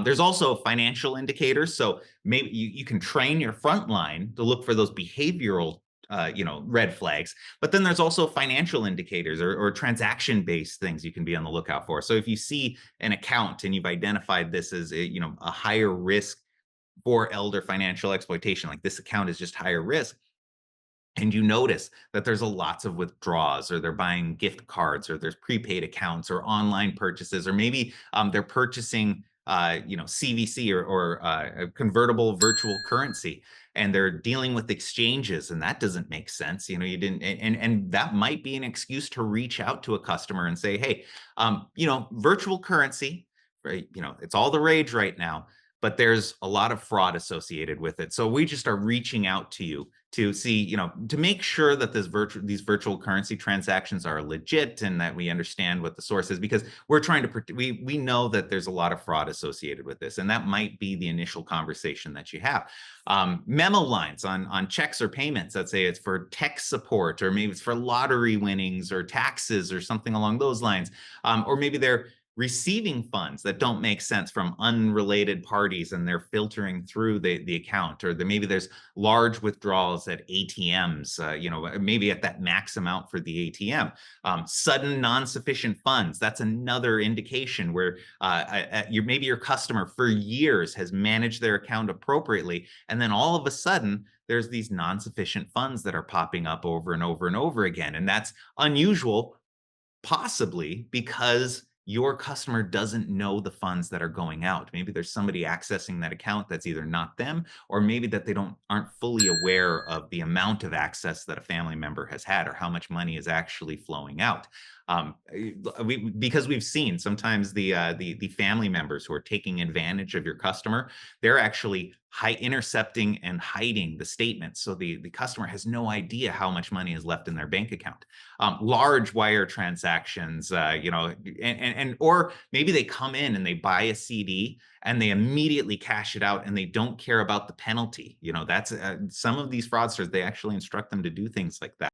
There's also financial indicators. So maybe you can train your front line to look for those behavioral red flags. But then there's also financial indicators or transaction-based things you can be on the lookout for. So if you see an account and you've identified this as a higher risk for elder financial exploitation, like this account is just higher risk, and you notice that there's a lots of withdrawals, or they're buying gift cards, or there's prepaid accounts or online purchases, or maybe they're purchasing CVC or a convertible virtual currency, and they're dealing with exchanges, and that doesn't make sense. You didn't, and that might be an excuse to reach out to a customer and say, hey, virtual currency, right? It's all the rage right now, but there's a lot of fraud associated with it. So we just are reaching out to you to see, to make sure that these virtual currency transactions are legit and that we understand what the source is, because we're trying to, we know that there's a lot of fraud associated with this. And that might be the initial conversation that you have. Memo lines on checks or payments, let's say it's for tech support, or maybe it's for lottery winnings or taxes or something along those lines. Or maybe they're receiving funds that don't make sense from unrelated parties, and they're filtering through the account, or maybe there's large withdrawals at ATMs, maybe at that max amount for the ATM. Sudden non-sufficient funds, that's another indication where maybe your customer for years has managed their account appropriately, and then all of a sudden there's these non-sufficient funds that are popping up over and over and over again. And that's unusual, possibly because your customer doesn't know the funds that are going out. Maybe there's somebody accessing that account that's either not them, or maybe that they aren't fully aware of the amount of access that a family member has had, or how much money is actually flowing out. Because we've seen sometimes the family members who are taking advantage of your customer, they're actually intercepting and hiding the statements, so the customer has no idea how much money is left in their bank account. Large wire transactions, or maybe they come in and they buy a CD and they immediately cash it out, and they don't care about the penalty. That's some of these fraudsters, they actually instruct them to do things like that.